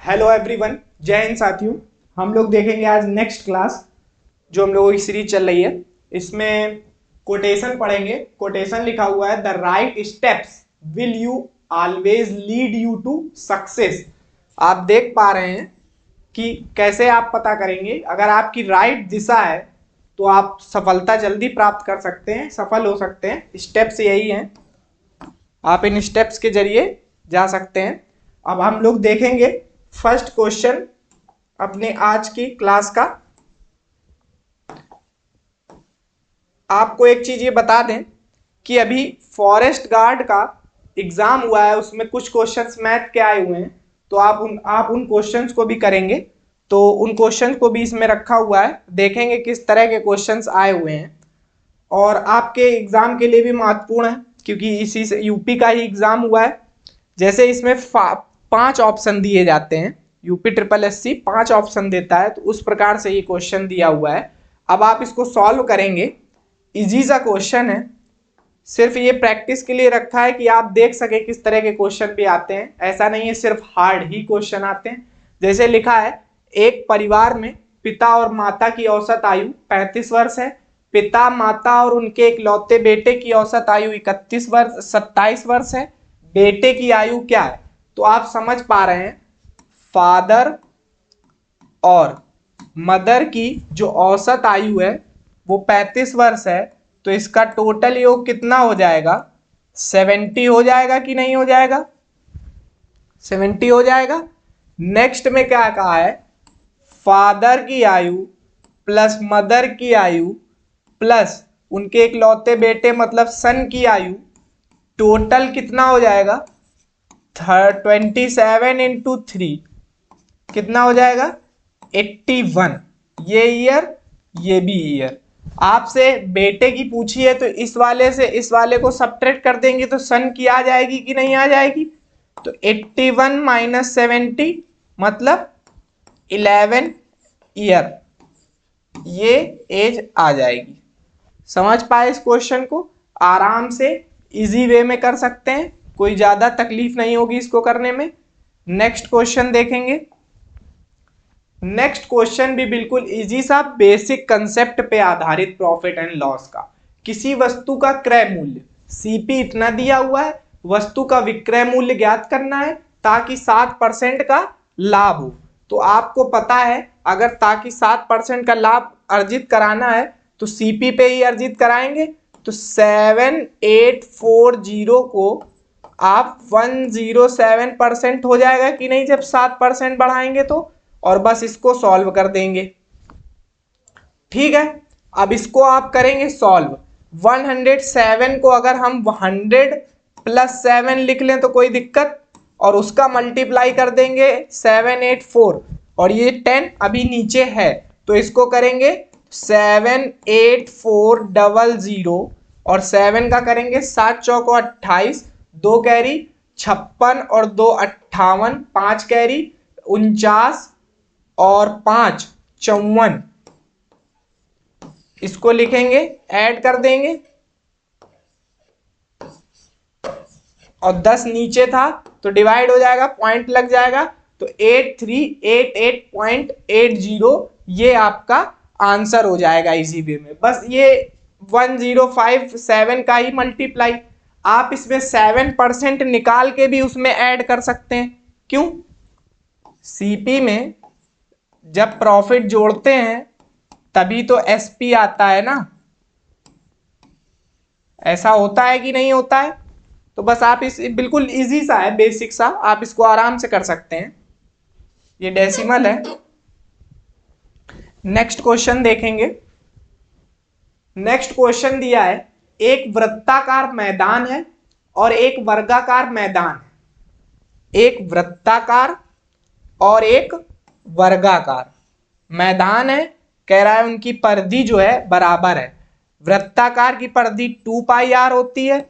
Hello everyone, जय हिंद साथियों। हम लोग देखेंगे आज नेक्स्ट क्लास जो हम लोगों की सीरीज चल रही है। इसमें कोटेशन पढ़ेंगे। कोटेशन लिखा हुआ है, the right steps will you always lead you to success. आप देख पा रहे हैं कि कैसे आप पता करेंगे, अगर आपकी राइट दिशा है तो आप सफलता जल्दी प्राप्त कर सकते हैं, सफल हो सकते हैं। स्टेप्स यही हैं, आप इन स्टेप्स के जरिए जा सकते हैं। अब हम लोग देखेंगे फर्स्ट क्वेश्चन अपने आज की क्लास का। आपको एक चीज ये बता दें कि अभी फॉरेस्ट गार्ड का एग्जाम हुआ है, उसमें कुछ क्वेश्चंस मैथ के आए हुए हैं, तो आप उन क्वेश्चंस को भी करेंगे। तो उन क्वेश्चंस को भी इसमें रखा हुआ है, देखेंगे किस तरह के क्वेश्चंस आए हुए हैं। और आपके एग्जाम के लिए भी महत्वपूर्ण है क्योंकि इसी से यूपी का ही एग्जाम हुआ है। जैसे इसमें 5 ऑप्शन दिए जाते हैं, यूपी ट्रिपल एससी 5 ऑप्शन देता है, तो उस प्रकार से ये क्वेश्चन दिया हुआ है। अब आप इसको सॉल्व करेंगे। इजी सा क्वेश्चन है, सिर्फ ये प्रैक्टिस के लिए रखा है कि आप देख सके किस तरह के क्वेश्चन भी आते हैं। ऐसा नहीं है सिर्फ हार्ड ही क्वेश्चन आते हैं। जैसे लिखा है, एक परिवार में पिता और माता की औसत आयु 35 वर्ष है। पिता, माता और उनके इकलौते बेटे की औसत आयु 27 वर्ष है। बेटे की आयु क्या है? तो आप समझ पा रहे हैं, फादर और मदर की जो औसत आयु है वो 35 वर्ष है, तो इसका टोटल योग कितना हो जाएगा? 70 हो जाएगा कि नहीं हो जाएगा? 70 हो जाएगा। नेक्स्ट में क्या कहा है? फादर की आयु प्लस मदर की आयु प्लस उनके इकलौते बेटे मतलब सन की आयु, टोटल कितना हो जाएगा? 27 इंटू 3 कितना हो जाएगा? 81। ये ईयर, ये भी ईयर। आपसे बेटे की पूछी है तो इस वाले से इस वाले को सब्ट्रैक्ट कर देंगे तो सन की आ जाएगी कि नहीं आ जाएगी? तो 81 माइनस 70 मतलब 11 ईयर, ये एज आ जाएगी। समझ पाए इस क्वेश्चन को? आराम से इजी वे में कर सकते हैं, कोई ज्यादा तकलीफ नहीं होगी इसको करने में। नेक्स्ट क्वेश्चन देखेंगे। नेक्स्ट क्वेश्चन भी बिल्कुल इजी सा, बेसिक कंसेप्ट पे आधारित प्रॉफिट एंड लॉस का। किसी वस्तु का क्रय मूल्य सीपी इतना दिया हुआ है, वस्तु का विक्रय मूल्य ज्ञात करना है ताकि 7% का लाभ हो। तो आपको पता है, अगर ताकि 7% का लाभ अर्जित कराना है तो सीपी पे ही अर्जित कराएंगे। तो 7840 को आप 107% हो जाएगा कि नहीं जब 7% बढ़ाएंगे तो, और बस इसको सॉल्व कर देंगे। ठीक है, अब इसको आप करेंगे सॉल्व। 107 को अगर हम 100 प्लस 7 लिख लें तो कोई दिक्कत, और उसका मल्टीप्लाई कर देंगे 784, और ये 10 अभी नीचे है तो इसको करेंगे 78400 और 7 का करेंगे 7 चौको 28, 2 कैरी 56 और 2 58, 5 कैरी 49 और 5 54, इसको लिखेंगे, ऐड कर देंगे, और 10 नीचे था तो डिवाइड हो जाएगा, पॉइंट लग जाएगा, तो 8388.80 ये आपका आंसर हो जाएगा इजी वे में। बस ये 1057 का ही मल्टीप्लाई, आप इसमें 7% निकाल के भी उसमें ऐड कर सकते हैं। क्यों? सीपी में जब प्रॉफिट जोड़ते हैं तभी तो एसपी आता है ना, ऐसा होता है कि नहीं होता है? तो बस आप इस बिल्कुल इजी सा है, बेसिक सा, आप इसको आराम से कर सकते हैं। ये डेसिमल है। नेक्स्ट क्वेश्चन देखेंगे। नेक्स्ट क्वेश्चन दिया है, एक वृत्ताकार मैदान है और एक वर्गाकार मैदान है। एक वृत्ताकार और एक वर्गाकार मैदान है, कह रहा है उनकी परिधि जो है बराबर है। वृत्ताकार की परिधि 2 पाई आर होती है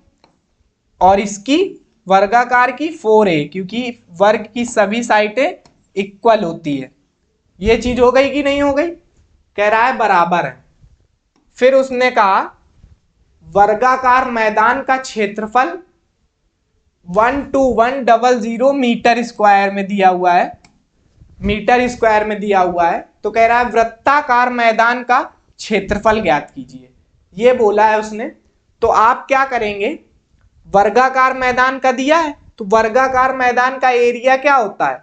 और इसकी वर्गाकार की 4a, क्योंकि वर्ग की सभी साइडें इक्वल होती है। ये चीज हो गई कि नहीं हो गई? कह रहा है बराबर है। फिर उसने कहा वर्गाकार मैदान का क्षेत्रफल 12100 मीटर स्क्वायर में दिया हुआ है। मीटर स्क्वायर में दिया हुआ है। तो कह रहा है वृत्ताकार मैदान का क्षेत्रफल ज्ञात कीजिए, ये बोला है उसने। तो आप क्या करेंगे, वर्गाकार मैदान का दिया है तो वर्गाकार मैदान का एरिया क्या होता है,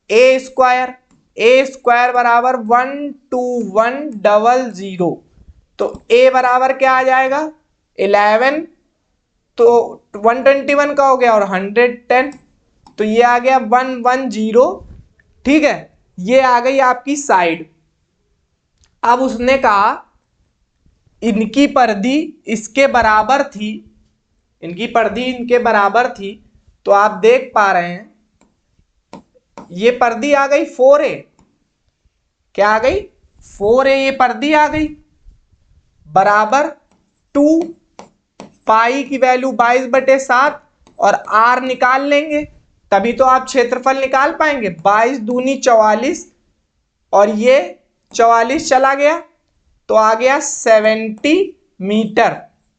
ए स्क्वायर बराबर 12100। तो ए बराबर क्या आ जाएगा 11, तो 121 का हो गया और 110, तो ये आ गया 110। ठीक है, ये आ गई आपकी साइड। अब उसने कहा इनकी परिधि इसके बराबर थी, इनकी परिधि इनके बराबर थी। तो आप देख पा रहे हैं ये परिधि आ गई 4a, क्या आ गई 4a, ये परिधि आ गई बराबर 2 पाई की वैल्यू 22/7 और r निकाल लेंगे तभी तो आप क्षेत्रफल निकाल पाएंगे। 22 दूनी 44 और ये 44 चला गया तो आ गया 70 मीटर।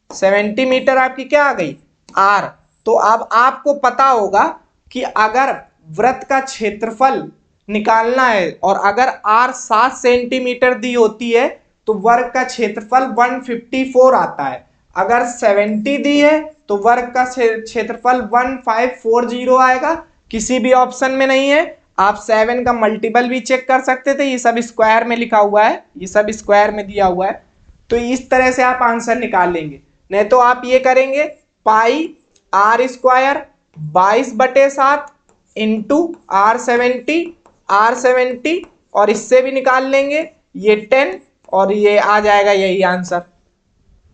70 मीटर आपकी क्या आ गई r। तो अब आपको पता होगा कि अगर वृत्त का क्षेत्रफल निकालना है और अगर r 7 सेंटीमीटर दी होती है तो वर्ग का क्षेत्रफल 154 आता है। अगर 70 दी है तो वर्ग का क्षेत्रफल 1540 आएगा। किसी भी ऑप्शन में नहीं है। आप 7 का मल्टीपल भी चेक कर सकते थे, ये सब स्क्वायर में लिखा हुआ है, ये सब स्क्वायर में दिया हुआ है। तो इस तरह से आप आंसर निकाल लेंगे। नहीं तो आप ये करेंगे पाई r स्क्वायर 22/7 इंटू r70 और इससे भी निकाल लेंगे ये 10 और ये आ जाएगा यही आंसर।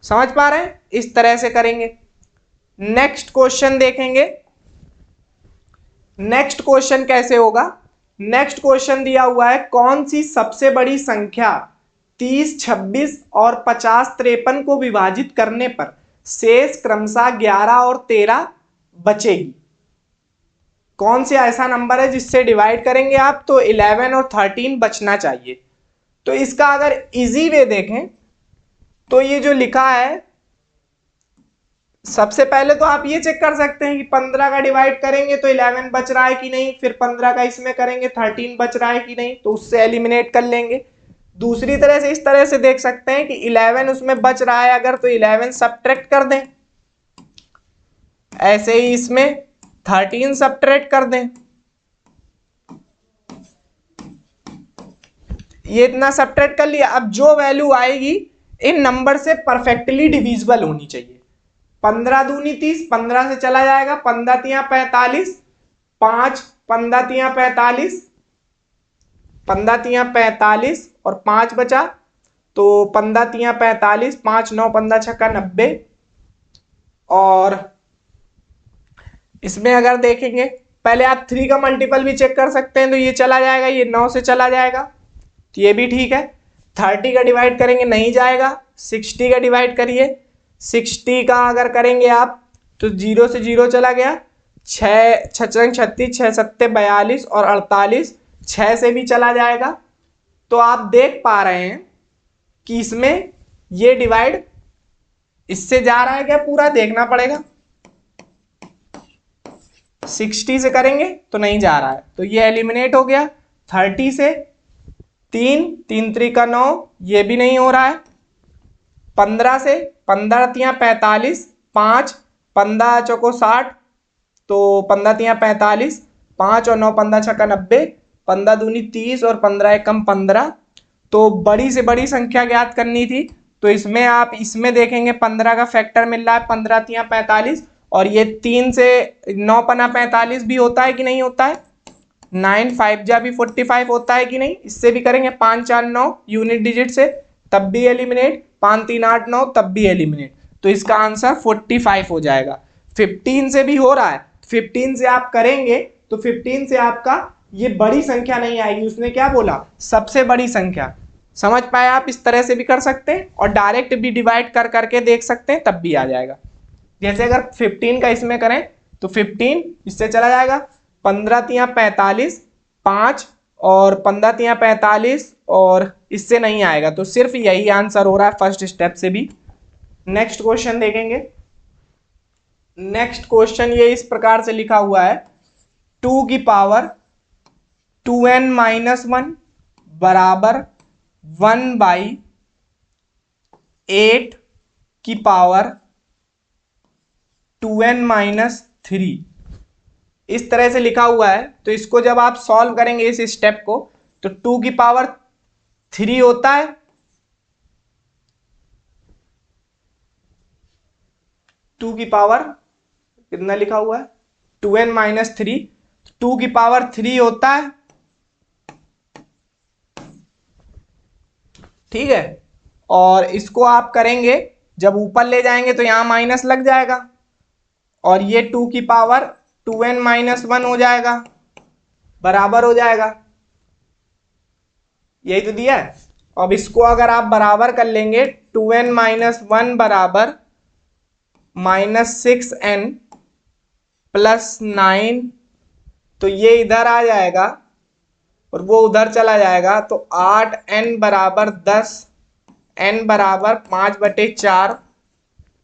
समझ पा रहे हैं, इस तरह से करेंगे। नेक्स्ट क्वेश्चन देखेंगे। नेक्स्ट क्वेश्चन कैसे होगा, नेक्स्ट क्वेश्चन दिया हुआ है कौन सी सबसे बड़ी संख्या 30, 26 और 50, 53 को विभाजित करने पर शेष क्रमशः 11 और 13 बचेगी। कौन सा ऐसा नंबर है जिससे डिवाइड करेंगे आप तो 11 और 13 बचना चाहिए। तो इसका अगर इजी वे देखें तो ये जो लिखा है, सबसे पहले तो आप ये चेक कर सकते हैं कि 15 का डिवाइड करेंगे तो 11 बच रहा है कि नहीं, फिर 15 का इसमें करेंगे 13 बच रहा है कि नहीं, तो उससे एलिमिनेट कर लेंगे। दूसरी तरह से इस तरह से देख सकते हैं कि 11 उसमें बच रहा है अगर तो 11 सब्ट्रैक्ट कर दें, ऐसे ही इसमें 13 सब्ट्रैक्ट कर दें। ये इतना सब्ट्रैक्ट कर लिया। अब जो वैल्यू आएगी इन नंबर से परफेक्टली डिविजिबल होनी चाहिए। 15 दूनी 30, 15 से चला जाएगा, 15 तिया 45, 5 15 तिया 45, 15 तिया 45 और 5 बचा तो 15 तिया 45, 5 9 15 छक्का 90। और इसमें अगर देखेंगे पहले आप 3 का मल्टीपल भी चेक कर सकते हैं तो ये चला जाएगा, ये 9 से चला जाएगा तो ये भी ठीक है। 30 का डिवाइड करेंगे नहीं जाएगा, 60 का डिवाइड करिए, 60 का अगर करेंगे आप तो 0 से 0 चला गया, 6 छंग 36, 6 सत्ते 42 और 48, 6 से भी चला जाएगा। तो आप देख पा रहे हैं कि इसमें ये डिवाइड इससे जा रहा है क्या, पूरा देखना पड़ेगा। 60 से करेंगे तो नहीं जा रहा है तो ये एलिमिनेट हो गया। 30 से 3 3 3 का 9, ये भी नहीं हो रहा है। 15 से 15 तिया 45, 5 15 चौको 60 तो 15 तिया 45, 5 और 9 15 छक्का 90, 15 दूनी 30 और 15 एकम 15। तो बड़ी से बड़ी संख्या ज्ञात करनी थी तो इसमें आप इसमें देखेंगे 15 का फैक्टर मिल रहा है, 15 तिया 45 और ये 3 से 9 पना 45 भी होता है कि नहीं होता है, 9 5 जा भी 45 होता है कि नहीं। इससे भी करेंगे 5 4 9 यूनिट डिजिट से तब भी एलिमिनेट, 5 3 8 9 तब भी एलिमिनेट। तो इसका आंसर 45 हो जाएगा। 15 से भी हो रहा है, 15 से आप करेंगे तो 15 से आपका ये बड़ी संख्या नहीं आएगी। उसने क्या बोला, सबसे बड़ी संख्या। समझ पाए आप, इस तरह से भी कर सकते हैं और डायरेक्ट भी डिवाइड कर करके देख सकते हैं तब भी आ जाएगा। जैसे अगर 15 का इसमें करें तो 15 इससे चला जाएगा, 15 तिया 45, 5 और 15 तिया 45 और इससे नहीं आएगा तो सिर्फ यही आंसर हो रहा है फर्स्ट स्टेप से भी। नेक्स्ट क्वेश्चन देखेंगे। नेक्स्ट क्वेश्चन ये इस प्रकार से लिखा हुआ है 2 की पावर 2n-1 बराबर 1/8 की पावर 2n-3 इस तरह से लिखा हुआ है। तो इसको जब आप सॉल्व करेंगे इस स्टेप को, तो 2 की पावर 3 होता है, 2 की पावर कितना लिखा हुआ है 2n-3, 2 की पावर 3 होता है, ठीक है। और इसको आप करेंगे जब ऊपर ले जाएंगे तो यहां माइनस लग जाएगा और ये 2 की पावर 2n-1 हो जाएगा, बराबर हो जाएगा, यही तो दिया है। अब इसको अगर आप बराबर कर लेंगे 2n-1 बराबर -6n + 9, तो ये इधर आ जाएगा और वो उधर चला जाएगा, तो 8n बराबर 10, n बराबर 5/4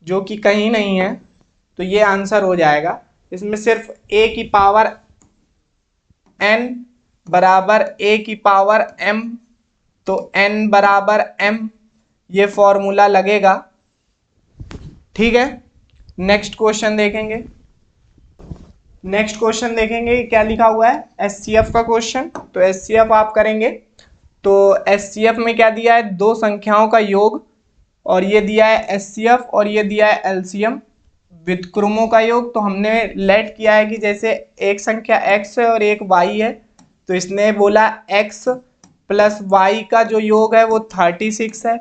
जो कि कहीं नहीं है, तो ये आंसर हो जाएगा। इसमें सिर्फ a की पावर n बराबर a की पावर m, तो n बराबर m, ये फॉर्मूला लगेगा, ठीक है। नेक्स्ट क्वेश्चन देखेंगे। नेक्स्ट क्वेश्चन देखेंगे क्या लिखा हुआ है, एचसीएफ का क्वेश्चन। तो एचसीएफ आप करेंगे, तो एचसीएफ में क्या दिया है, दो संख्याओं का योग, और ये दिया है एचसीएफ और ये दिया है एलसीएम, व्युत्क्रमों का योग। तो हमने लेट किया है कि जैसे एक संख्या x है और एक y है, तो इसने बोला x + y का जो योग है वो 36 है,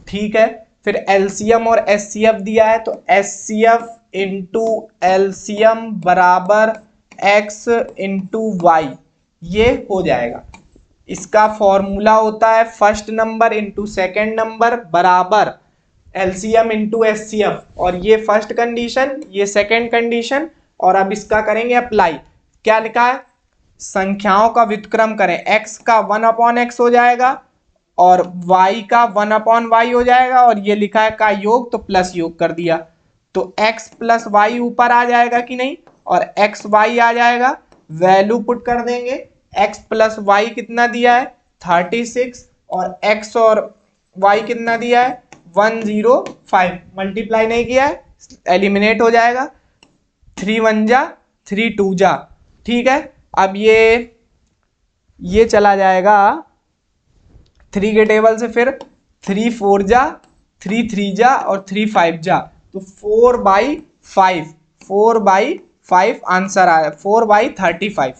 ठीक है। फिर एलसीएम और एचसीएफ दिया है, तो एचसीएफ इंटू एलसीएम बराबर x इंटू वाई, ये हो जाएगा। इसका फॉर्मूला होता है first number into second number बराबर एलसीएम इंटू एचसीएफ, और ये फर्स्ट कंडीशन, ये सेकेंड कंडीशन। और अब इसका करेंगे अप्लाई। क्या लिखा है, संख्याओं का व्युत्क्रम करें, x का 1/x हो जाएगा और y का 1/y हो जाएगा, और ये लिखा है का योग, तो प्लस योग कर दिया, तो x + y ऊपर आ जाएगा कि नहीं, और x y आ जाएगा, वैल्यू पुट कर देंगे। x + y कितना दिया है 36, और x और y कितना दिया है 105, मल्टीप्लाई नहीं किया है, एलिमिनेट हो जाएगा, 3 1 जा 3 2 जा, ठीक है। अब ये चला जाएगा 3 के टेबल से, फिर 3 4 जा 3 3 जा और 3 5 जा, तो 4/5 आंसर आया, 4/35,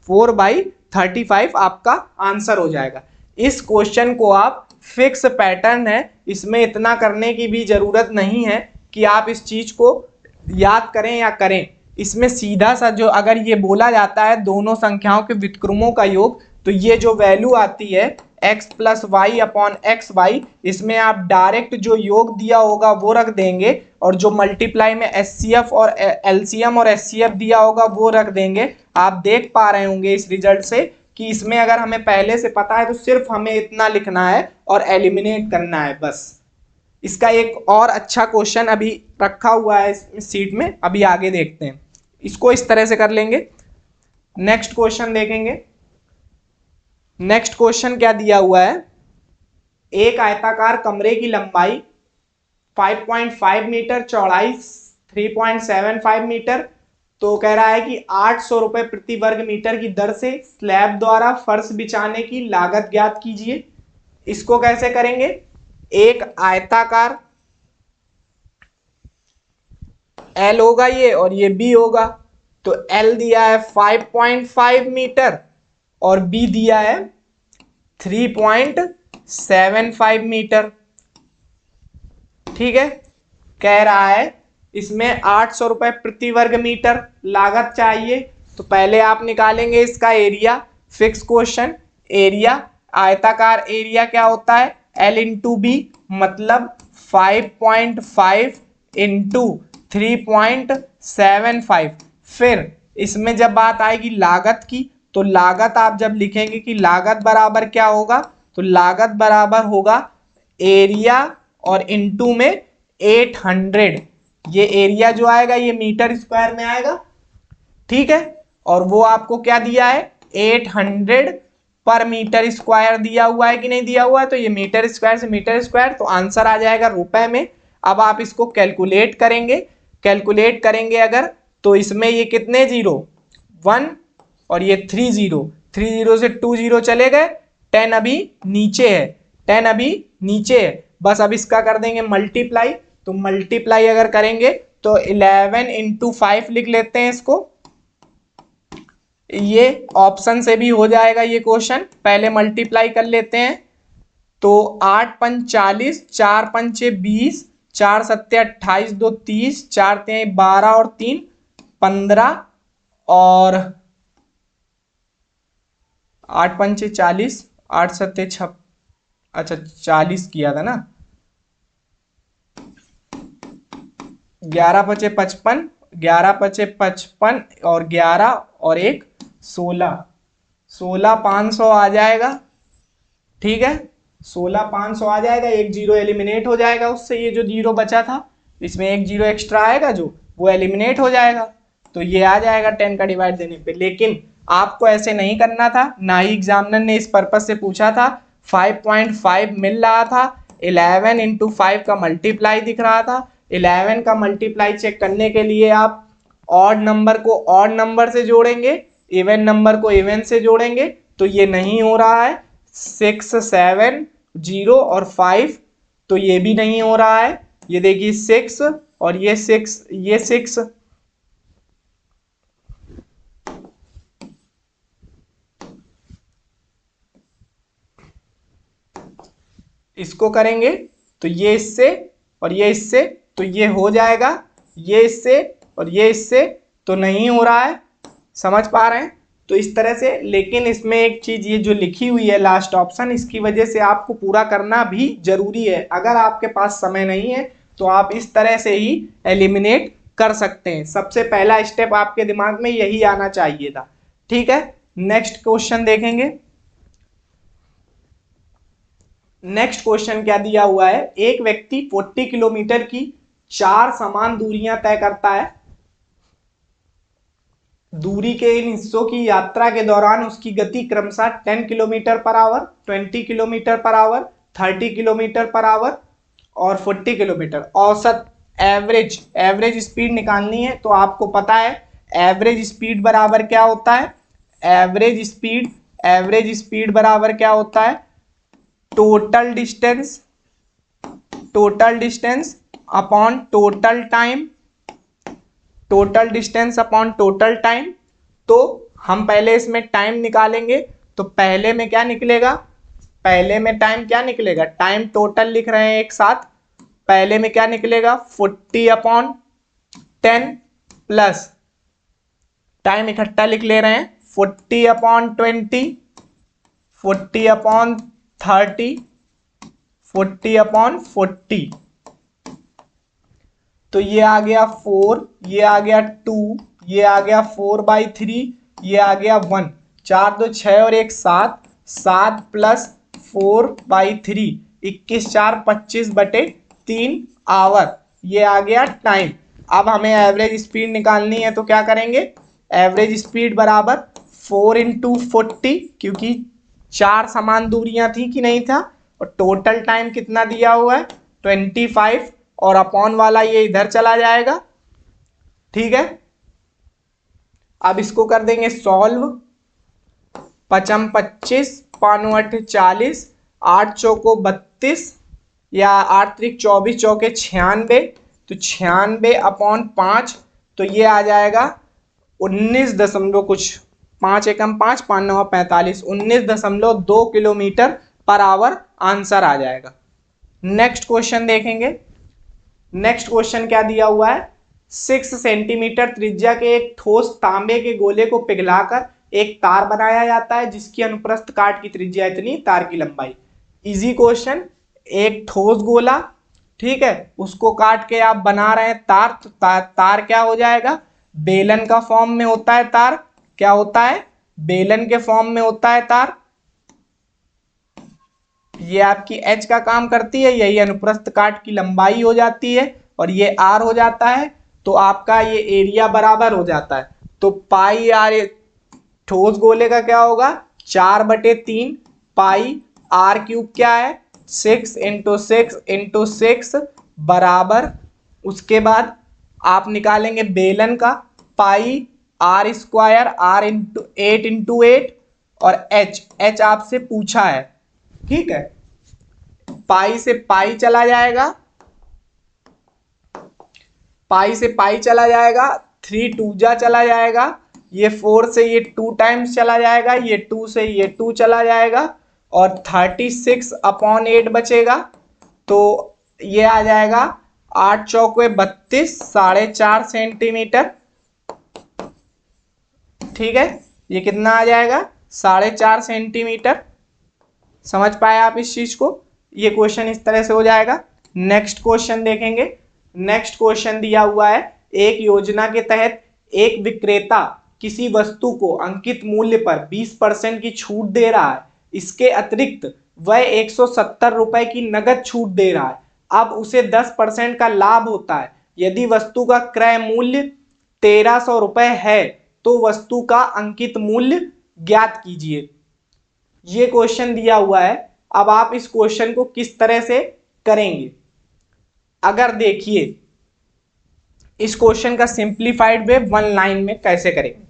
4/35 आपका आंसर हो जाएगा। इस क्वेश्चन को आप फिक्स पैटर्न है, इसमें इतना करने की भी जरूरत नहीं है कि आप इस चीज को याद करें या करें। इसमें सीधा सा जो अगर ये बोला जाता है दोनों संख्याओं के व्युत्क्रमों का योग, तो ये जो वैल्यू आती है x + y/xy, इसमें आप डायरेक्ट जो योग दिया होगा वो रख देंगे, और जो मल्टीप्लाई में एचसीएफ और एलसीएम और एचसीएफ दिया होगा वो रख देंगे। आप देख पा रहे होंगे इस रिजल्ट से कि इसमें अगर हमें पहले से पता है तो सिर्फ हमें इतना लिखना है और एलिमिनेट करना है बस। इसका एक और अच्छा क्वेश्चन अभी रखा हुआ है इस सीट में, अभी आगे देखते हैं, इसको इस तरह से कर लेंगे। नेक्स्ट क्वेश्चन देखेंगे। नेक्स्ट क्वेश्चन क्या दिया हुआ है, एक आयताकार कमरे की लंबाई 5.5 मीटर, चौड़ाई 3.75 मीटर, तो कह रहा है कि 800 रुपए प्रति वर्ग मीटर की दर से स्लैब द्वारा फर्श बिछाने की लागत ज्ञात कीजिए। इसको कैसे करेंगे, एक आयताकार L होगा ये और ये B होगा, तो L दिया है 5.5 मीटर और B दिया है 3.75 मीटर, ठीक है। कह रहा है इसमें 800 रुपए प्रति वर्ग मीटर लागत चाहिए, तो पहले आप निकालेंगे इसका एरिया, फिक्स क्वेश्चन, एरिया आयताकार एरिया क्या होता है L इंटू बी, मतलब 5.5 इंटू 3.75। फिर इसमें जब बात आएगी लागत की, तो लागत आप जब लिखेंगे कि लागत बराबर क्या होगा, तो लागत बराबर होगा एरिया और इंटू में 800, ये एरिया जो आएगा ये मीटर स्क्वायर में आएगा, ठीक है। और वो आपको क्या दिया है 800 पर मीटर स्क्वायर दिया हुआ है कि नहीं दिया हुआ है, तो ये मीटर स्क्वायर से मीटर स्क्वायर, तो आंसर आ जाएगा रुपए में। अब आप इसको कैलकुलेट करेंगे अगर, तो इसमें ये कितने जीरो 1 और ये 3 जीरो, 3 जीरो से 2 जीरो चले गए, 10 अभी नीचे है, 10 अभी नीचे है। बस अब इसका कर देंगे मल्टीप्लाई, तो मल्टीप्लाई अगर करेंगे तो 11 इंटू 5 लिख लेते हैं इसको। ये ऑप्शन से भी हो जाएगा ये क्वेश्चन, पहले मल्टीप्लाई कर लेते हैं। तो 8 पंच 40, 4 पंचे 20, 4 सत्ते 28, 2 30, 4 तें 12 और 3 15, और 8 पंचे 40, 8 सत्ते 6, अच्छा 40 किया था ना, 11 पचे 55, 11 पचे 55 और 11 और 1 16, 16 500 आ जाएगा। ठीक है, 16 500 आ जाएगा, एक जीरो एलिमिनेट हो जाएगा उससे, ये जो जीरो बचा था इसमें एक जीरो एक्स्ट्रा आएगा जो वो एलिमिनेट हो जाएगा, तो ये आ जाएगा 10 का डिवाइड देने पे। लेकिन आपको ऐसे नहीं करना था, ना ही एग्जामिनर ने इस पर्पज से पूछा था। 5.5 मिल रहा था, 11 इंटू 5 का मल्टीप्लाई दिख रहा था, 11 का मल्टीप्लाई चेक करने के लिए आप ऑड नंबर को ऑड नंबर से जोड़ेंगे, इवन नंबर को इवन से जोड़ेंगे, तो ये नहीं हो रहा है। 6 7 0 और 5, तो ये भी नहीं हो रहा है। ये देखिए 6 और ये 6, ये 6, इसको करेंगे तो ये इससे और ये इससे, तो ये हो जाएगा, ये इससे और ये इससे, तो नहीं हो रहा है। समझ पा रहे हैं? तो इस तरह से, लेकिन इसमें एक चीज ये जो लिखी हुई है लास्ट ऑप्शन, इसकी वजह से आपको पूरा करना भी जरूरी है। अगर आपके पास समय नहीं है तो आप इस तरह से ही एलिमिनेट कर सकते हैं। सबसे पहला स्टेप आपके दिमाग में यही आना चाहिए था। ठीक है, नेक्स्ट क्वेश्चन देखेंगे। नेक्स्ट क्वेश्चन क्या दिया हुआ है, एक व्यक्ति 40 किलोमीटर की 4 समान दूरियां तय करता है। दूरी के इन हिस्सों की यात्रा के दौरान उसकी गति क्रमशः 10 kilometre per hour, 20 kilometre per hour, 30 kilometre per hour और 40 किलोमीटर। औसत एवरेज स्पीड निकालनी है। तो आपको पता है एवरेज स्पीड बराबर क्या होता है, एवरेज स्पीड बराबर क्या होता है, total distance upon total time. तो हम पहले इसमें टाइम निकालेंगे, तो पहले में क्या निकलेगा, टाइम टोटल लिख रहे हैं एक साथ। पहले में क्या निकलेगा 40/10 प्लस टाइम इकट्ठा लिख ले रहे हैं 40/20, 40/30, 40/40। तो ये आ गया 4, ये आ गया 2, ये आ गया 4/3, ये आ गया 1, 4 2 6 और 1 7, 7 प्लस 4/3, 21 4 25/3 आवर। ये आ गया टाइम। अब हमें एवरेज स्पीड निकालनी है, तो क्या करेंगे, एवरेज स्पीड बराबर 4 इंटू 40, क्योंकि 4 समान दूरियां थी कि नहीं था, और टोटल टाइम कितना दिया हुआ है 25, और अपॉन वाला ये इधर चला जाएगा। ठीक है, अब इसको कर देंगे सॉल्व। 5 25, 5 8 40, 8 चौको 32, या 8 त्रिक 24, चौके 96, तो 96/5, तो ये आ जाएगा 19 दशमलव कुछ, 5 एकम 5, 5 9 45, 19.2 किलोमीटर पर आवर आंसर आ जाएगा। नेक्स्ट क्वेश्चन देखेंगे। नेक्स्ट क्वेश्चन क्या दिया हुआ है, 6 सेंटीमीटर त्रिज्या के एक ठोस तांबे के गोले को पिघलाकर एक तार बनाया जाता है जिसकी अनुप्रस्थ काट की त्रिज्या इतनी, तार की लंबाई। इजी क्वेश्चन, एक ठोस गोला, ठीक है, उसको काट के आप बना रहे हैं तार, तो तार क्या हो जाएगा, बेलन का फॉर्म में होता है तार। क्या होता है, बेलन के फॉर्म में होता है तार। ये आपकी एच का काम करती है, यही अनुप्रस्थ काट की लंबाई हो जाती है, और ये आर हो जाता है, तो आपका ये एरिया बराबर हो जाता है। तो पाई आर ठोस गोले का क्या होगा, 4/3 पाई आर क्यूब क्या है 6 × 6 × 6 बराबर, उसके बाद आप निकालेंगे बेलन का पाई आर स्क्वायर आर इंटू 8 और एच आपसे पूछा है, ठीक है। पाई से पाई चला जाएगा, पाई से पाई चला जाएगा, 3 2 जा चला जाएगा, ये 4 से ये 2 टाइम्स चला जाएगा, ये 2 से ये 2 चला जाएगा और 36/8 बचेगा। तो ये आ जाएगा 8 चौके 32 4.5 सेंटीमीटर, ठीक है। ये कितना आ जाएगा 4.5 सेंटीमीटर। समझ पाए आप इस चीज को? ये क्वेश्चन इस तरह से हो जाएगा। नेक्स्ट क्वेश्चन देखेंगे। नेक्स्ट क्वेश्चन दिया हुआ है, एक योजना के तहत एक विक्रेता किसी वस्तु को अंकित मूल्य पर 20% की छूट दे रहा है, इसके अतिरिक्त वह 170 रुपए की नगद छूट दे रहा है। अब उसे 10% का लाभ होता है। यदि वस्तु का क्रय मूल्य 1300 रुपए है तो वस्तु का अंकित मूल्य ज्ञात कीजिए। ये क्वेश्चन दिया हुआ है। अब आप इस क्वेश्चन को किस तरह से करेंगे? अगर देखिए इस क्वेश्चन का सिंप्लीफाइड वे 1 लाइन में कैसे करेंगे।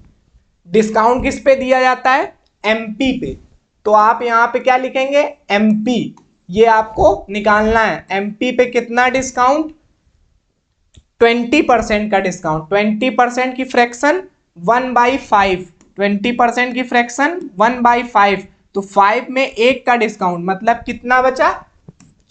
डिस्काउंट किस पे दिया जाता है? एमपी पे। तो आप यहां पे क्या लिखेंगे? एमपी। ये आपको निकालना है। एमपी पे कितना डिस्काउंट? 20% का डिस्काउंट। 20% की फ्रैक्शन 1/5। 20% की फ्रैक्शन 1/5। तो 5 में 1 का डिस्काउंट मतलब कितना बचा?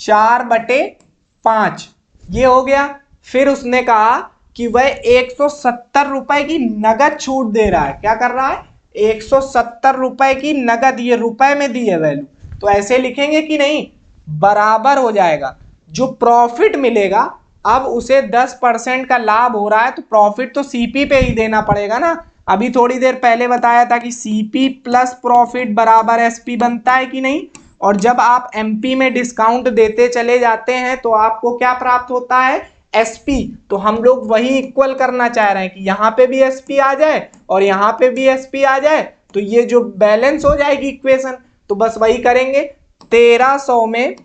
4/5। ये हो गया। फिर उसने कहा कि वह 170 रुपए की नगद छूट दे रहा है। क्या कर रहा है? 170 रुपए की नगद। ये रुपए में दी है वैल्यू, तो ऐसे लिखेंगे कि नहीं? बराबर हो जाएगा। जो प्रॉफिट मिलेगा, अब उसे 10% का लाभ हो रहा है तो प्रॉफिट तो सीपी पे ही देना पड़ेगा ना। अभी थोड़ी देर पहले बताया था कि सीपी प्लस प्रॉफिट बराबर एसपी बनता है कि नहीं। और जब आप एमपी में डिस्काउंट देते चले जाते हैं तो आपको क्या प्राप्त होता है? एसपी। तो हम लोग वही इक्वल करना चाह रहे हैं कि यहाँ पे भी एसपी आ जाए और यहाँ पे भी एसपी आ जाए, तो ये जो बैलेंस हो जाएगी इक्वेशन। तो बस वही करेंगे। 1300 में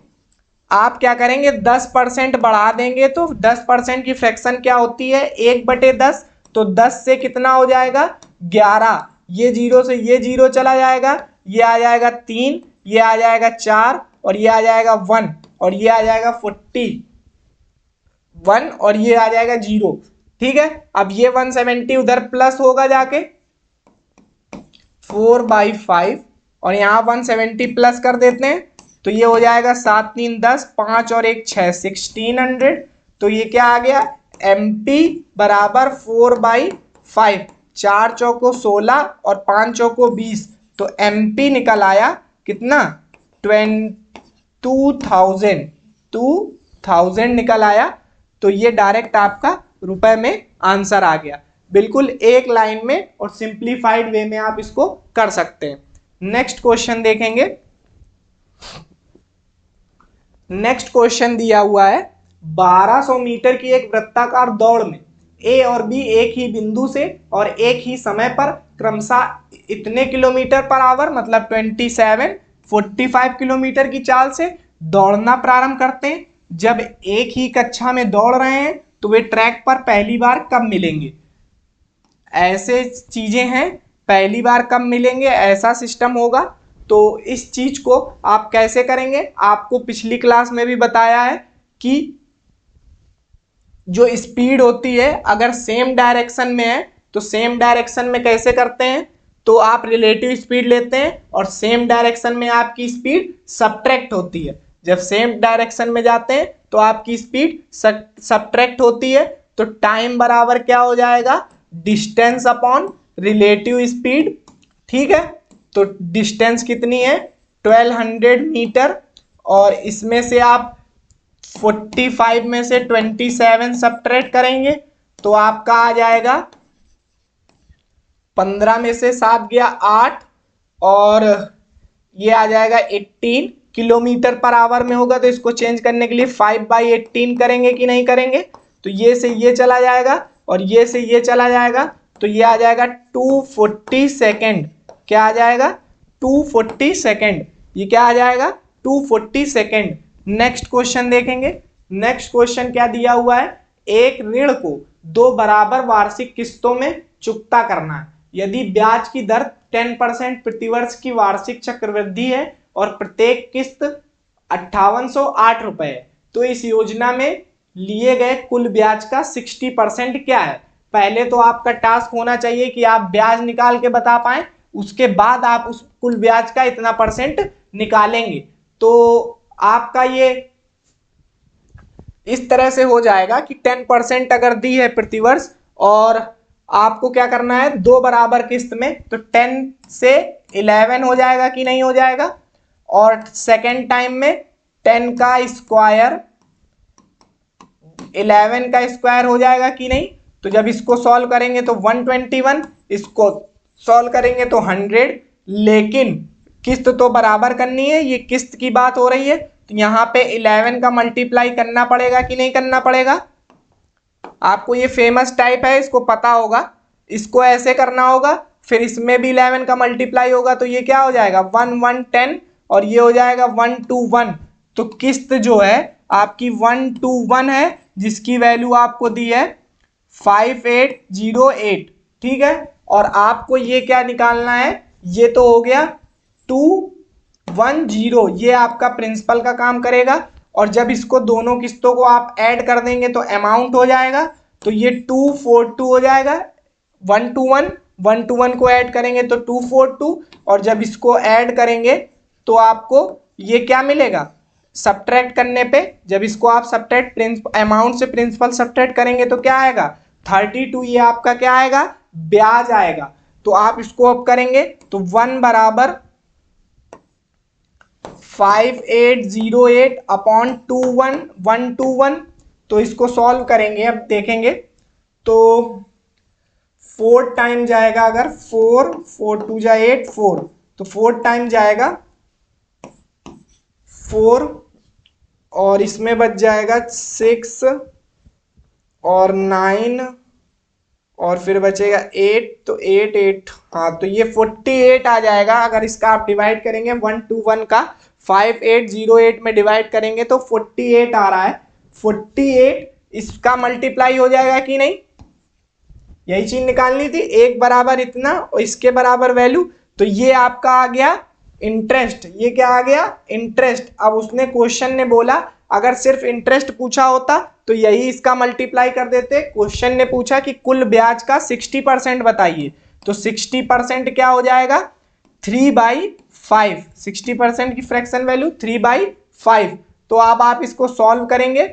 आप क्या करेंगे? 10% बढ़ा देंगे। तो 10% की फ्रैक्शन क्या होती है? 1/10। तो 10 से कितना हो जाएगा? 11। ये 0 से ये 0 चला जाएगा, ये आ जाएगा 3, ये आ जाएगा 4 और ये आ जाएगा 1 और ये आ जाएगा 41 और ये आ जाएगा 0, ठीक है। अब ये 170 उधर प्लस होगा जाके 4/5 और यहाँ 170 प्लस कर देते हैं तो ये हो जाएगा 7 3 10 5 और 1 6 1600। तो ये क्या आ गया? एमपी बराबर 4/5। 4 चौको 16 और 5 चौको 20। तो एमपी निकल आया कितना? 2000 निकल आया। तो ये डायरेक्ट आपका रुपए में आंसर आ गया। बिल्कुल एक लाइन में और सिंप्लीफाइड वे में आप इसको कर सकते हैं। नेक्स्ट क्वेश्चन देखेंगे। नेक्स्ट क्वेश्चन दिया हुआ है, 1200 मीटर की एक वृत्ताकार दौड़ में ए और बी एक ही बिंदु से और एक ही समय पर क्रमशः इतने किलोमीटर पर आवर मतलब 45 किलोमीटर की चाल से दौड़ना प्रारंभ करते हैं। जब एक ही कक्षा में दौड़ रहे हैं तो वे ट्रैक पर पहली बार कब मिलेंगे? ऐसे चीजें हैं, पहली बार कब मिलेंगे, ऐसा सिस्टम होगा। तो इस चीज को आप कैसे करेंगे? आपको पिछली क्लास में भी बताया है कि जो स्पीड होती है अगर सेम डायरेक्शन में है तो सेम डायरेक्शन में कैसे करते हैं? तो आप रिलेटिव स्पीड लेते हैं और सेम डायरेक्शन में आपकी स्पीड सब्ट्रैक्ट होती है। जब सेम डायरेक्शन में जाते हैं तो आपकी स्पीड सब्ट्रैक्ट होती है। तो टाइम बराबर क्या हो जाएगा? डिस्टेंस अपॉन रिलेटिव स्पीड, ठीक है। तो डिस्टेंस कितनी है? 1200 मीटर और इसमें से आप 45 में से 27 सब्ट्रैक्ट करेंगे तो आपका आ जाएगा 15 में से 7 गया 8 और ये आ जाएगा 18 किलोमीटर पर आवर में होगा। तो इसको चेंज करने के लिए 5/18 करेंगे कि नहीं करेंगे? तो ये से ये चला जाएगा और ये से ये चला जाएगा तो ये आ जाएगा 240 सेकेंड। क्या आ जाएगा? 240 सेकेंड, ये क्या आ जाएगा 240 सेकेंड। नेक्स्ट क्वेश्चन देखेंगे। नेक्स्ट क्वेश्चन क्या दिया हुआ है, एक ऋण को 2 बराबर वार्षिक किस्तों में चुकता करना है। यदि ब्याज की दर 10% प्रतिवर्ष की वार्षिक चक्रवृद्धि है और प्रत्येक किस्त 5808 रुपए है, तो इस योजना में लिए गए कुल ब्याज का 60% क्या है। पहले तो आपका टास्क होना चाहिए कि आप ब्याज निकाल के बता पाए, उसके बाद आप उस कुल ब्याज का इतना परसेंट निकालेंगे। तो आपका ये इस तरह से हो जाएगा कि 10% अगर दी है प्रतिवर्ष और आपको क्या करना है 2 बराबर किस्त में, तो 10 से 11 हो जाएगा कि नहीं हो जाएगा। और सेकेंड टाइम में 10 का स्क्वायर 11 का स्क्वायर हो जाएगा कि नहीं। तो जब इसको सॉल्व करेंगे तो 121, इसको सॉल्व करेंगे तो 100, लेकिन किस्त तो बराबर करनी है, ये किस्त की बात हो रही है, तो यहाँ पे 11 का मल्टीप्लाई करना पड़ेगा कि नहीं करना पड़ेगा। आपको ये फेमस टाइप है, इसको पता होगा। इसको ऐसे करना होगा, फिर इसमें भी 11 का मल्टीप्लाई होगा, तो ये क्या हो जाएगा 1 1 10 और ये हो जाएगा 1 2 1। तो किस्त जो है आपकी 1 2 1 है, जिसकी वैल्यू आपको दी है 5808, ठीक है। और आपको ये क्या निकालना है, ये तो हो गया 210, ये आपका प्रिंसिपल का काम करेगा। और जब इसको दोनों किस्तों को आप ऐड कर देंगे तो अमाउंट हो जाएगा, तो ये 242 हो जाएगा। 1 को ऐड करेंगे तो 242, और जब इसको ऐड करेंगे तो आपको ये क्या मिलेगा, सब्ट्रैक्ट करने पे जब इसको आप सब्ट्रैक्ट अमाउंट से प्रिंसिपल सब्ट्रैक्ट करेंगे तो क्या आएगा 32, ये आपका क्या आएगा ब्याज आएगा। तो आप इसको अब करेंगे तो 1 बराबर 5808 अपॉन 121, तो इसको सॉल्व करेंगे। अब देखेंगे तो 4 टाइम जाएगा, अगर 4 2 जा 8 4, तो 4 टाइम जाएगा 4, और इसमें बच जाएगा 6 और 9 और फिर बचेगा 8, तो 8 8, हाँ तो ये 48 आ जाएगा। अगर इसका आप डिवाइड करेंगे 121 का 5808 में डिवाइड करेंगे तो 48 आ रहा है। 48 इसका मल्टीप्लाई हो जाएगा कि नहीं, यही चीज निकालनी थी, एक बराबर इतना और इसके बराबर वैल्यू, तो ये आपका आ गया इंटरेस्ट। ये क्या आ गया इंटरेस्ट। अब उसने क्वेश्चन ने बोला अगर सिर्फ इंटरेस्ट पूछा होता तो यही इसका मल्टीप्लाई कर देते। क्वेश्चन ने पूछा कि कुल ब्याज का 60% बताइए, तो 60% क्या हो जाएगा 3/5, 60% की फ्रैक्शन वैल्यू 3/5। तो अब आप इसको सॉल्व करेंगे,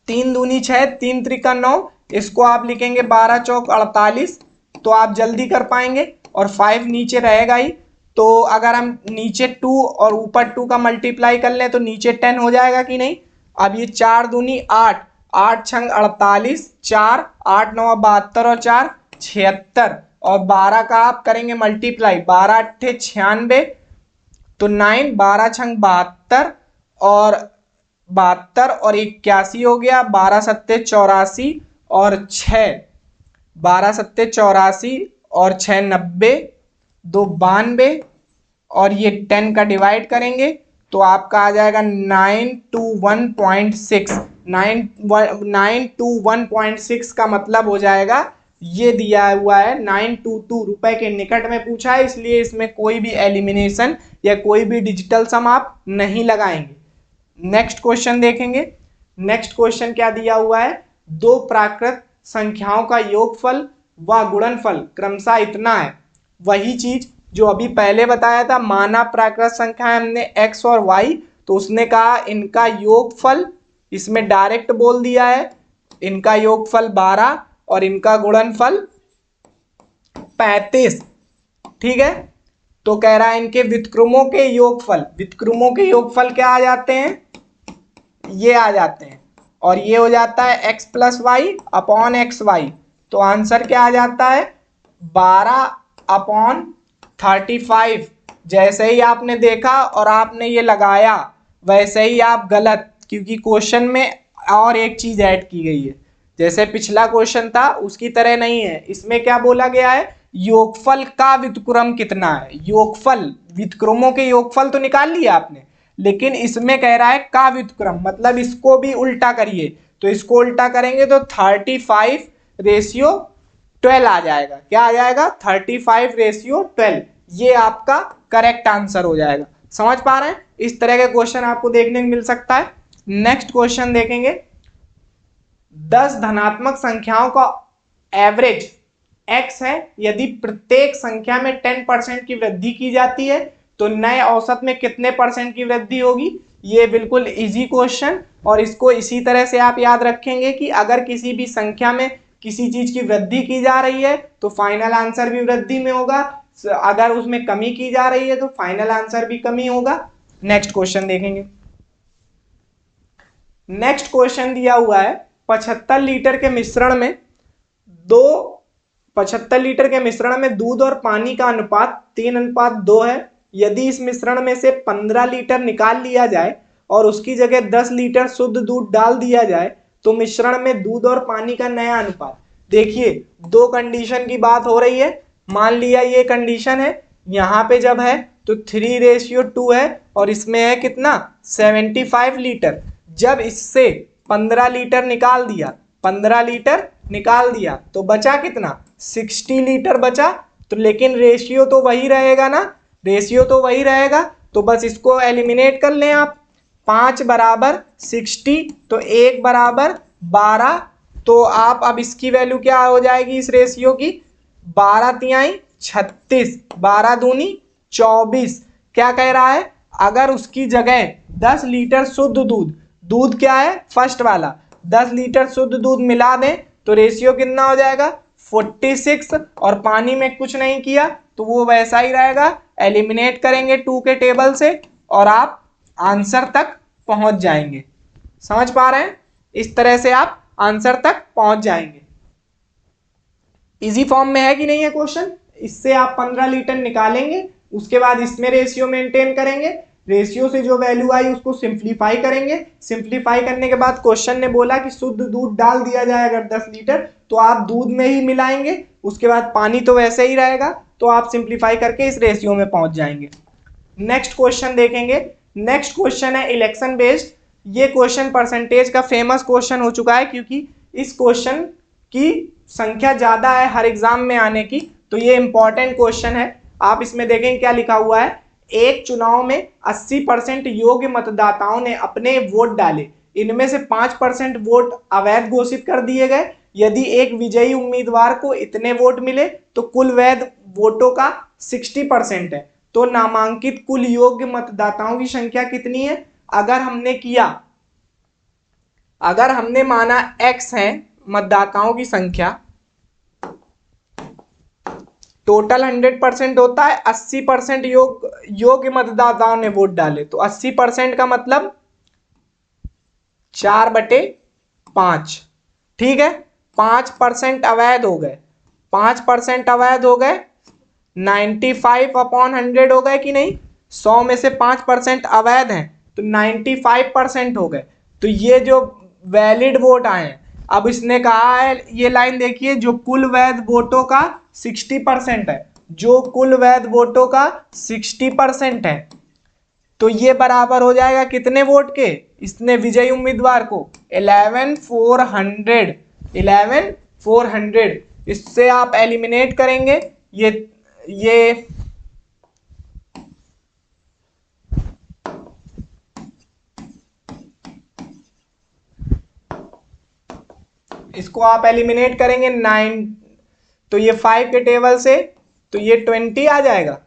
3 दूनी 6, 3 त्रिका 9, इसको आप लिखेंगे 12 चौक 48, तो आप जल्दी कर पाएंगे। और 5 नीचे रहेगा ही, तो अगर हम नीचे 2 और ऊपर 2 का मल्टीप्लाई कर लें तो नीचे 10 हो जाएगा कि नहीं। अब ये 4 दूनी 8, 8 छंग 48, 4 8 9 72 और 4 76, और 12 का आप करेंगे मल्टीप्लाई, 12 8 96, तो 9, 12 छंग 72 और 72 और 81 हो गया, 12 सत्ते 84 और 6, 12 सत्ते 84 और 6 90, 2 92, और ये 10 का डिवाइड करेंगे तो आपका आ जाएगा 921.6। 921.6 का मतलब हो जाएगा, ये दिया हुआ है 922 रुपए के निकट में पूछा है, इसलिए इसमें कोई भी एलिमिनेशन या कोई भी डिजिटल सम आप नहीं लगाएंगे। नेक्स्ट क्वेश्चन देखेंगे। नेक्स्ट क्वेश्चन क्या दिया हुआ है, दो प्राकृत संख्याओं का योगफल व गुणनफल क्रमशः इतना है। वही चीज जो अभी पहले बताया था, माना प्राकृत संख्या हमने x और y, तो उसने कहा इनका योगफल, इसमें डायरेक्ट बोल दिया है इनका योगफल 12 और इनका गुणनफल 35, ठीक है। तो कह रहा है इनके व्युत्क्रमों के योगफल, व्युत्क्रमों के योगफल क्या आ जाते हैं, ये आ जाते हैं, और ये हो जाता है x plus y upon x y. तो आंसर क्या आ जाता है 12/35। जैसे ही आपने देखा और आपने ये लगाया वैसे ही आप गलत, क्योंकि क्वेश्चन में और एक चीज ऐड की गई है। जैसे पिछला क्वेश्चन था उसकी तरह नहीं है, इसमें क्या बोला गया है योगफल का व्युत्क्रम कितना है। योगफल, व्युत्क्रमों के योगफल तो निकाल लिया आपने, लेकिन इसमें कह रहा है का व्युत्क्रम, मतलब इसको भी उल्टा करिए। तो इसको उल्टा करेंगे तो 35:12 आ जाएगा। क्या आ जाएगा? 35:12। ये आपका करेक्ट आंसर हो जाएगा। समझ पा रहे हैं? इस तरह के क्वेश्चन आपको देखने को मिल सकता है। नेक्स्ट क्वेश्चन देखेंगे, 10 धनात्मक संख्याओं का एवरेज x है, यदि प्रत्येक संख्या में 10% की वृद्धि की जाती है तो नए औसत में कितने परसेंट की वृद्धि होगी। ये बिल्कुल इजी क्वेश्चन, और इसको इसी तरह से आप याद रखेंगे कि अगर किसी भी संख्या में किसी चीज की वृद्धि की जा रही है तो फाइनल आंसर भी वृद्धि में होगा, अगर उसमें कमी की जा रही है तो फाइनल आंसर भी कमी होगा। नेक्स्ट क्वेश्चन देखेंगे। नेक्स्ट क्वेश्चन दिया हुआ है, 75 लीटर के मिश्रण में 75 लीटर के मिश्रण में दूध और पानी का अनुपात 3:2 है। यदि इस मिश्रण में से 15 लीटर निकाल लिया जाए और उसकी जगह 10 लीटर शुद्ध दूध डाल दिया जाए तो मिश्रण में दूध और पानी का नया अनुपात। देखिए, दो कंडीशन की बात हो रही है। मान लिया ये कंडीशन है, यहाँ पे जब है तो 3:2 है और इसमें है कितना 75 लीटर। जब इससे 15 लीटर निकाल दिया, 15 लीटर निकाल दिया तो बचा कितना 60 लीटर बचा। तो लेकिन रेशियो तो वही रहेगा ना, रेशियो तो वही रहेगा। तो बस इसको एलिमिनेट कर लें आप, 5 बराबर 60 तो 1 बराबर 12। तो आप अब इसकी वैल्यू क्या हो जाएगी इस रेशियो की, 12 तिहाई 36, 12 दूनी 24। क्या कह रहा है, अगर उसकी जगह 10 लीटर शुद्ध दूध, दूध क्या है फर्स्ट वाला, 10 लीटर शुद्ध दूध मिला दें तो रेशियो कितना हो जाएगा 46, और पानी में कुछ नहीं किया तो वो वैसा ही रहेगा। एलिमिनेट करेंगे 2 के टेबल से और आप आंसर तक पहुंच जाएंगे। समझ पा रहे हैं? इस तरह से आप आंसर तक पहुंच जाएंगे। इजी फॉर्म में है कि नहीं है क्वेश्चन। इससे आप 15 लीटर निकालेंगे, उसके बाद इसमें रेशियो मेंटेन करेंगे, रेशियो से जो वैल्यू आई उसको सिंप्लीफाई करेंगे। सिंप्लीफाई करने के बाद क्वेश्चन ने बोला कि शुद्ध दूध डाल दिया जाए अगर 10 लीटर तो आप दूध में ही मिलाएंगे, उसके बाद पानी तो वैसे ही रहेगा, तो आप सिंप्लीफाई करके इस रेशियो में पहुंच जाएंगे। नेक्स्ट क्वेश्चन देखेंगे। नेक्स्ट क्वेश्चन है इलेक्शन बेस्ड। ये क्वेश्चन परसेंटेज का फेमस क्वेश्चन हो चुका है, क्योंकि इस क्वेश्चन की संख्या ज्यादा है हर एग्जाम में आने की, तो ये इंपॉर्टेंट क्वेश्चन है। आप इसमें देखेंगे क्या लिखा हुआ है, एक चुनाव में 80% योग्य मतदाताओं ने अपने वोट डाले, इनमें से 5% वोट अवैध घोषित कर दिए गए। यदि एक विजयी उम्मीदवार को इतने वोट मिले तो कुल वैध वोटों का 60% है, तो नामांकित कुल योग्य मतदाताओं की संख्या कितनी है। अगर हमने माना x है मतदाताओं की संख्या, टोटल 100% होता है, 80% योग्य मतदाताओं ने वोट डाले, तो 80% का मतलब 4/5। ठीक है, 5% अवैध हो गए, 5% अवैध हो गए, 95/100 हो गए कि नहीं। 100 में से 5% अवैध हैं तो 95% हो गए। तो ये जो वैलिड वोट आए हैं, अब इसने कहा है, ये लाइन देखिए, जो कुल वैध वोटों का 60% है, जो कुल वैध वोटों का 60% है, तो ये बराबर हो जाएगा कितने वोट के, इसने विजयी उम्मीदवार को 11,400, 11,400। इससे आप एलिमिनेट करेंगे ये इसको आप एलिमिनेट करेंगे 9, तो ये 5 के टेबल से तो ये 20 आ जाएगा,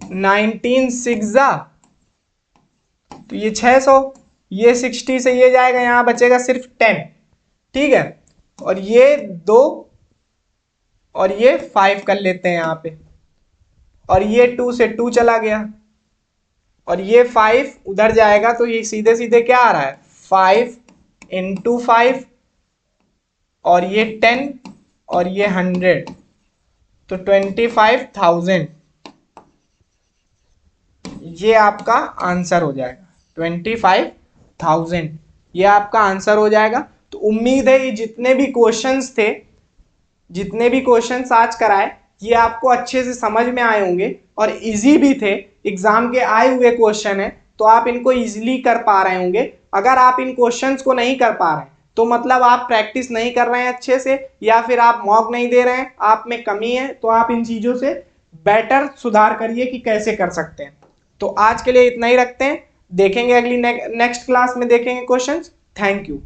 19 6 तो ये 600, ये 60 से ये जाएगा, यहां बचेगा सिर्फ 10। ठीक है, और ये 2 और ये 5 कर लेते हैं यहां पे, और ये 2 से 2 चला गया और ये 5 उधर जाएगा, तो ये सीधे सीधे क्या आ रहा है 5 × 5 और ये 10 और ये 100, तो 25,000 ये आपका आंसर हो जाएगा। 25,000 ये आपका आंसर हो जाएगा। तो उम्मीद है ये जितने भी क्वेश्चंस थे, जितने भी क्वेश्चंस आज कराए, ये आपको अच्छे से समझ में आए होंगे और इजी भी थे, एग्जाम के आए हुए क्वेश्चन है, तो आप इनको इजीली कर पा रहे होंगे। अगर आप इन क्वेश्चंस को नहीं कर पा रहे हैं तो मतलब आप प्रैक्टिस नहीं कर रहे हैं अच्छे से, या फिर आप मॉक नहीं दे रहे हैं, आप में कमी है। तो आप इन चीजों से बेटर सुधार करिए कि कैसे कर सकते हैं। तो आज के लिए इतना ही रखते हैं, देखेंगे अगली नेक्स्ट क्लास में देखेंगे क्वेश्चंस। Thank you.